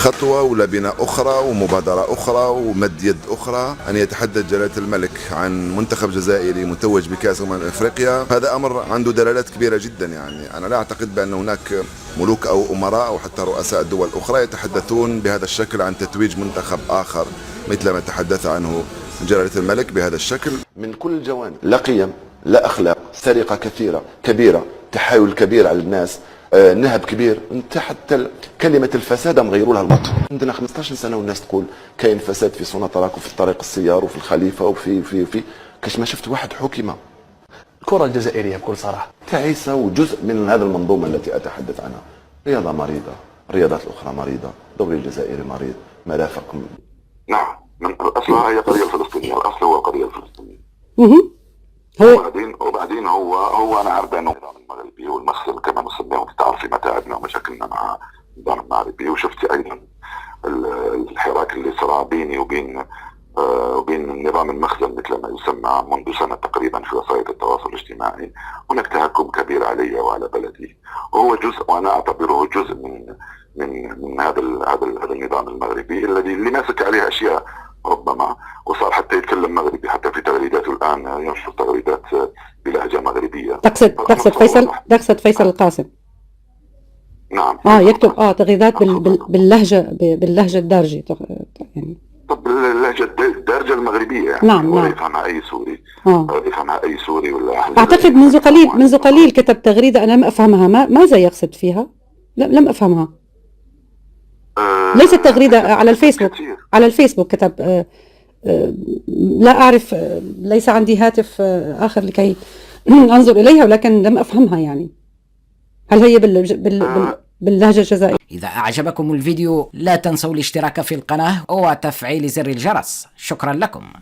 خطوة ولبنة أخرى ومبادرة أخرى ومد يد أخرى أن يتحدث جلالة الملك عن منتخب جزائري متوج بكأس أفريقيا. هذا أمر عنده دلالات كبيرة جدا. يعني أنا لا أعتقد بأن هناك ملوك أو أمراء أو حتى رؤساء دول أخرى يتحدثون بهذا الشكل عن تتويج منتخب آخر مثل ما تحدث عنه جلالة الملك بهذا الشكل. من كل الجوانب، لا قيم، لا أخلاق، سرقة كثيرة كبيرة، تحايل كبير على الناس، نهب كبير. انت حتى كلمة الفساد مغيروا لها المطر. عندنا 15 سنة والناس تقول كاين فساد في سوناطراك وفي طريق السيار وفي الخليفة وفي كاش ما شفت واحد حكم. الكرة الجزائرية بكل صراحة تعيسة وجزء من هذه المنظومة التي أتحدث عنها. رياضة مريضة، الرياضات الأخرى مريضة، الدوري الجزائري مريض، مرافق. نعم، من أصلها هي القضية الفلسطينية، الأصل هو القضية الفلسطينية. وبعدين هو أنا عارف أنه النظام المغربي والمخزن كما نسميه، تعرفي متاعبنا ومشاكلنا مع النظام المغربي، وشفتي أيضا الحراك اللي صار بيني وبين نظام المخزن مثل ما يسمى منذ سنة تقريبا في وسائل التواصل الاجتماعي. هناك تهكم كبير علي وعلى بلدي، وهو جزء، وأنا أعتبره جزء من هذا النظام المغربي الذي ماسك عليه أشياء ربما، وصار حتى يتكلم مغربي حتى في تغريداته الآن، ينشر تغريدات بلهجة مغربية. تقصد فيصل القاسم؟ نعم. يكتب تغريدات باللهجة الدارجة يعني. طب اللهجة الدارجة المغربية يعني. نعم. ولا يفهمها أي سوري. يفهمها أي سوري ولا أعتقد منذ قليل كتب تغريدة أنا لم أفهمها. ماذا يقصد فيها؟ لم أفهمها. ليست تغريدة على الفيسبوك. على الفيسبوك كتب. لا أعرف، ليس عندي هاتف آخر لكي أنظر إليها، ولكن لم أفهمها. يعني هل هي باللهجة الجزائرية؟ إذا أعجبكم الفيديو لا تنسوا الاشتراك في القناة وتفعيل زر الجرس. شكرا لكم.